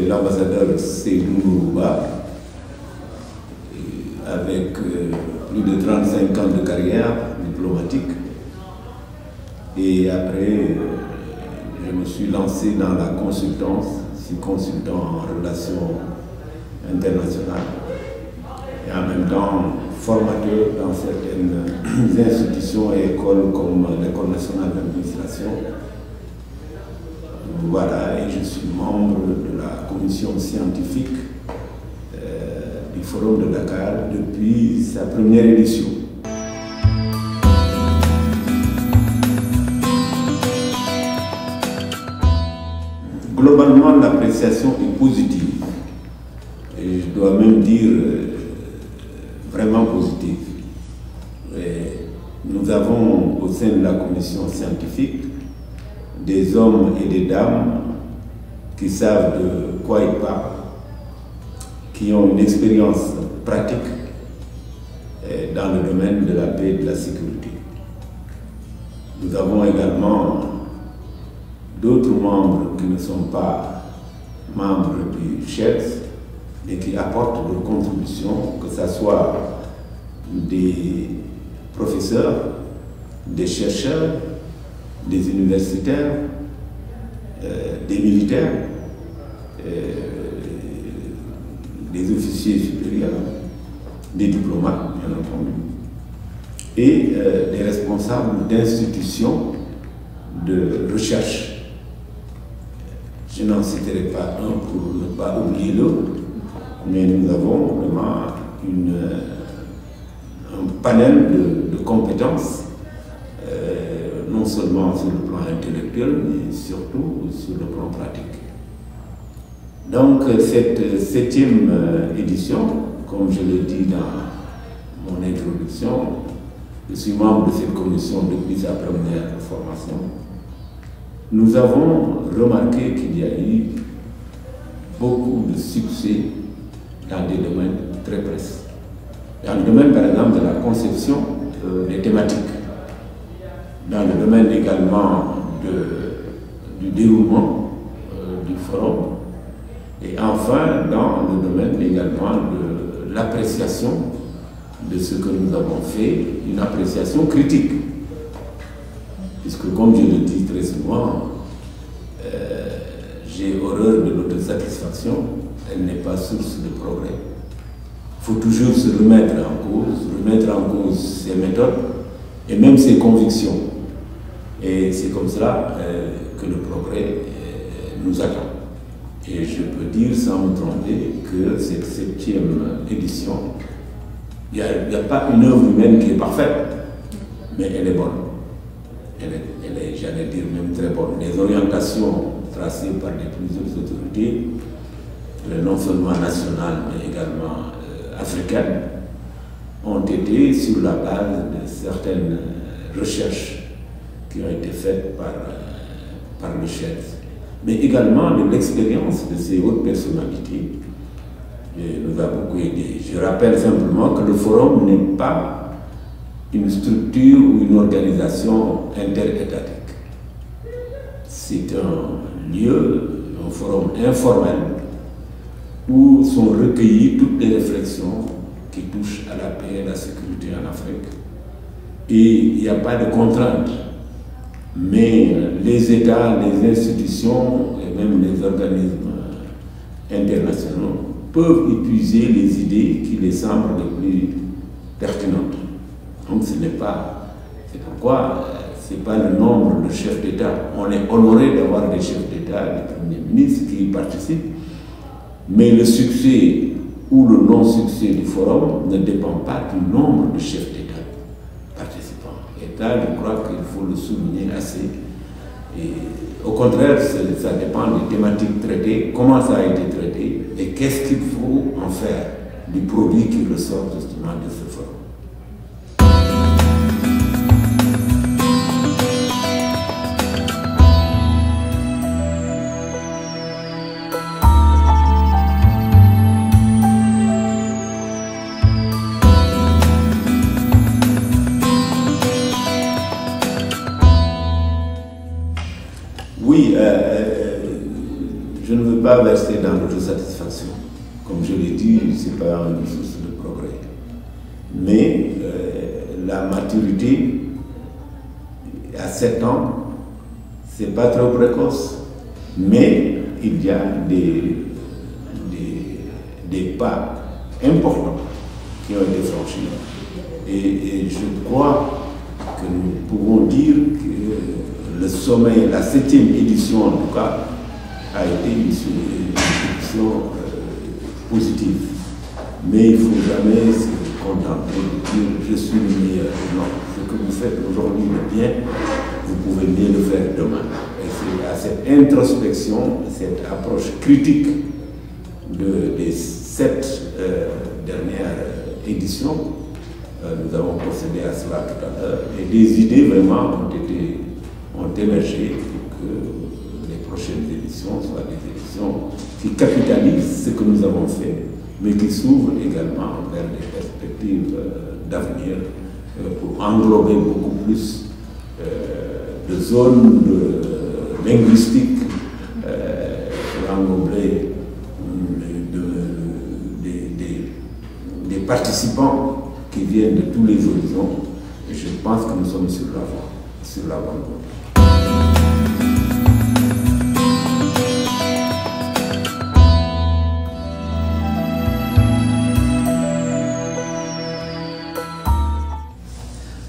l'ambassadeur Seydou Nourouba, avec plus de 35 ans de carrière diplomatique. Et après, je me suis lancé dans la consultance, je suis consultant en relations internationales et en même temps formateur dans certaines institutions et écoles comme l'École nationale d'administration. Voilà, et je suis membre de la commission scientifique du Forum de Dakar depuis sa première édition. Globalement, l'appréciation est positive, et je dois même dire vraiment positive. Et nous avons au sein de la commission scientifique des hommes et des dames qui savent de quoi ils parlent, qui ont une expérience pratique dans le domaine de la paix et de la sécurité. Nous avons également d'autres membres qui ne sont pas membres du CHEDS et qui apportent leur contribution, que ce soit des professeurs, des chercheurs, des universitaires, des militaires, des officiers supérieurs, des diplomates, bien entendu, et des responsables d'institutions de recherche. Je n'en citerai pas un pour ne pas oublier l'autre, mais nous avons vraiment un panel de compétences, non seulement sur le plan intellectuel, mais surtout sur le plan pratique. Donc cette 7e édition, comme je l'ai dit dans mon introduction, je suis membre de cette commission depuis sa première formation. Nous avons remarqué qu'il y a eu beaucoup de succès dans des domaines très précis. Dans le domaine, par exemple, de la conception des thématiques, dans le domaine également du déroulement du forum, et enfin dans le domaine également de l'appréciation de ce que nous avons fait, une appréciation critique. Puisque, comme je le dis très souvent, j'ai horreur de l'autosatisfaction, elle n'est pas source de progrès. Il faut toujours se remettre en cause ses méthodes et même ses convictions. Et c'est comme cela que le progrès nous attend. Et je peux dire sans me tromper que cette 7e édition, il n'y a pas une œuvre humaine qui est parfaite, mais elle est bonne. Elle est, j'allais dire, même très bonne. Les orientations tracées par les plusieurs autorités, non seulement nationales, mais également africaines, ont été sur la base de certaines recherches qui ont été faites par le CHEDS, mais également de l'expérience de ces hautes personnalités. Et nous a beaucoup aidé. Je rappelle simplement que le forum n'est pas une structure ou une organisation interétatique. C'est un lieu, un forum informel où sont recueillies toutes les réflexions qui touchent à la paix et à la sécurité en Afrique. Et il n'y a pas de contraintes. Mais les États, les institutions et même les organismes internationaux peuvent épuiser les idées qui les semblent les plus pertinentes. Donc ce n'est pas, c'est pourquoi ce n'est pas le nombre de chefs d'État. On est honoré d'avoir des chefs d'État, des premiers ministres qui y participent, mais le succès ou le non-succès du forum ne dépend pas du nombre de chefs d'État participants. Et là, je crois qu'il faut le souligner assez. Et au contraire, ça dépend des thématiques traitées, comment ça a été traité et qu'est-ce qu'il faut en faire du produit qui ressort justement de ce forum. Oui, je ne veux pas verser dans l'autosatisfaction. Comme je l'ai dit, ce n'est pas une source de progrès. Mais la maturité, à 7 ans, ce n'est pas trop précoce, mais il y a des pas importants qui ont été franchis. Et je crois que nous pouvons dire que le sommet, la 7e édition en tout cas, a été une édition positive. Mais il ne faut jamais se contenter de dire je suis le meilleur. Non, ce que vous faites aujourd'hui de bien, vous pouvez mieux le faire demain. Et c'est à cette introspection, cette approche critique des 7 dernières éditions, nous avons procédé à cela tout à l'heure, et des idées vraiment ont émergé pour que les prochaines éditions soient des éditions qui capitalisent ce que nous avons fait, mais qui s'ouvrent également vers des perspectives d'avenir pour englober beaucoup plus de zones linguistiques, pour englober des participants qui viennent de tous les horizons, et je pense que nous sommes sur la bonne voie.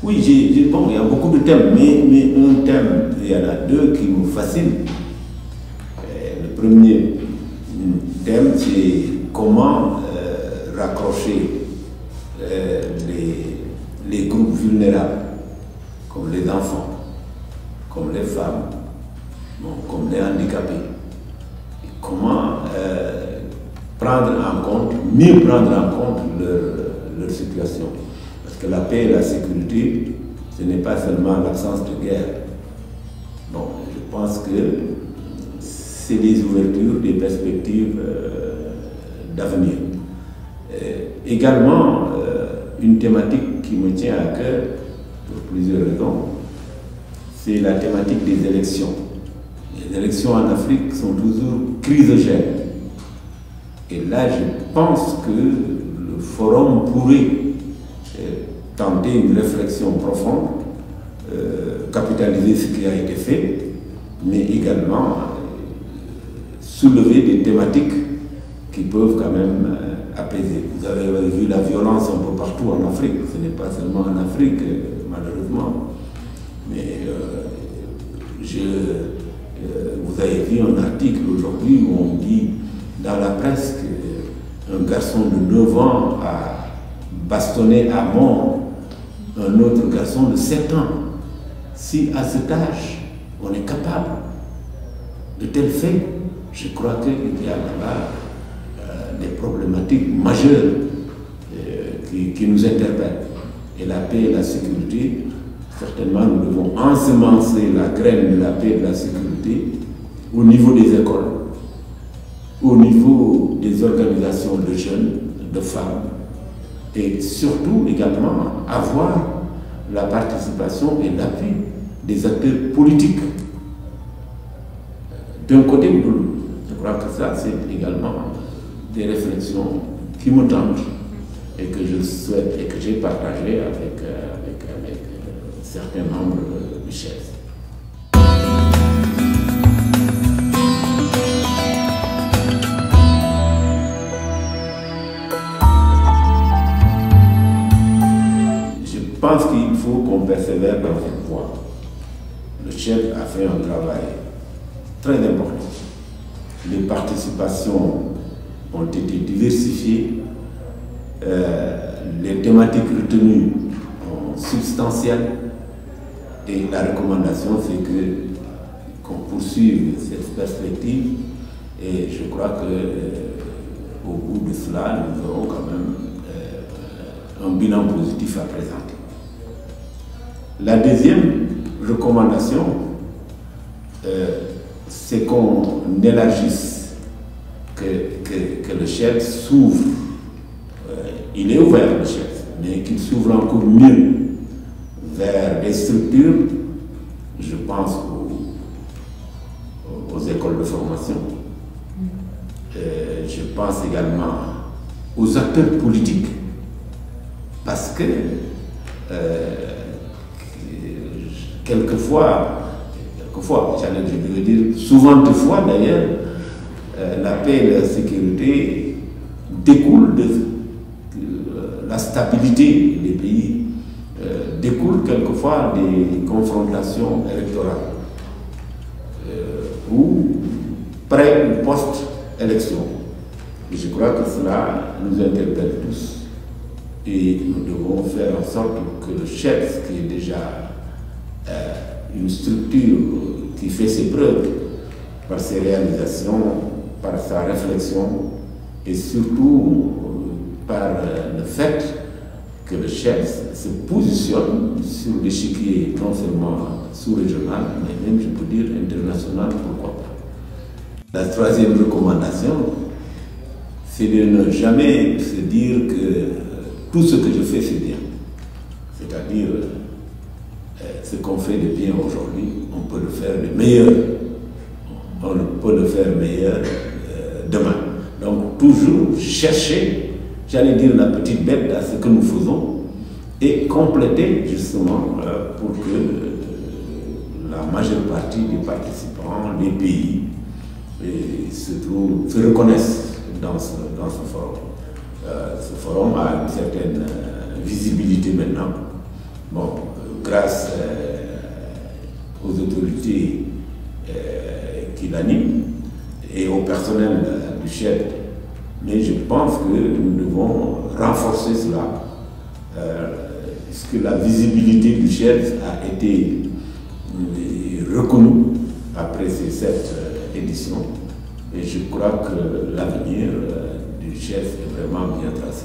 Oui, bon, il y a beaucoup de thèmes, mais un thème, il y en a 2 qui me fascinent. Le premier thème, c'est comment raccrocher les groupes vulnérables, comme les enfants, comme les femmes, bon, comme les handicapés. Et comment mieux prendre en compte leur situation. Parce que la paix et la sécurité, ce n'est pas seulement l'absence de guerre. Bon, je pense que c'est des ouvertures, des perspectives d'avenir. Également, une thématique qui me tient à cœur, pour plusieurs raisons, c'est la thématique des élections. Les élections en Afrique sont toujours crisogènes. Et là, je pense que le forum pourrait tenter une réflexion profonde, capitaliser ce qui a été fait, mais également soulever des thématiques qui peuvent quand même apaiser. Vous avez vu la violence un peu partout en Afrique, ce n'est pas seulement en Afrique, malheureusement, mais vous avez vu un article aujourd'hui où on dit dans la presse qu'un garçon de 9 ans a bastonné à mort un autre garçon de 7 ans. Si à cet âge, on est capable de tels faits, je crois qu'il y a là des problématiques majeures qui nous interpellent. Et la paix et la sécurité, certainement nous devons ensemencer la graine de la paix et de la sécurité au niveau des écoles, au niveau des organisations de jeunes, de femmes, et surtout également avoir la participation et l'appui des acteurs politiques d'un côté ou de l'autre. Je crois que ça, c'est également des réflexions qui me tentent et que je souhaite et que j'ai partagé avec certains membres du chef. Je pense qu'il faut qu'on persévère dans cette voie. Le chef a fait un travail très important. Les participations ont été diversifiées, les thématiques retenues sont substantielles et la recommandation c'est qu'on poursuive cette perspective et je crois qu'au bout de cela, nous aurons quand même un bilan positif à présenter. La deuxième recommandation, c'est qu'on élargisse, que le chef s'ouvre. Il est ouvert, le chef, mais qu'il s'ouvre encore mieux vers des structures, je pense aux écoles de formation, je pense également aux acteurs politiques, parce que quelquefois, je veux dire, souvent de fois d'ailleurs, la paix et la sécurité découlent de la stabilité des pays, découlent quelquefois des confrontations électorales ou pré- ou post-élection. Et je crois que cela nous interpelle tous. Et nous devons faire en sorte que le chef, qui est déjà une structure qui fait ses preuves par ses réalisations, par sa réflexion et surtout par le fait que le chef se positionne sur l'échiquier non seulement sous-régional, mais même, je peux dire, international, pourquoi pas. La troisième recommandation, c'est de ne jamais se dire que tout ce que je fais, c'est bien. C'est-à-dire, ce qu'on fait de bien aujourd'hui, on peut le faire de meilleur. On peut le faire meilleur demain. Donc, toujours chercher, j'allais dire, la petite bête à ce que nous faisons et compléter justement pour que la majeure partie des participants, les pays, se reconnaissent dans ce forum. Ce forum a une certaine visibilité maintenant. Bon, grâce aux autorités qui l'animent et au personnel du chef. Mais je pense que nous devons renforcer cela, puisque la visibilité du chef a été reconnue après ces 7 éditions. Et je crois que l'avenir du chef est vraiment bien tracé.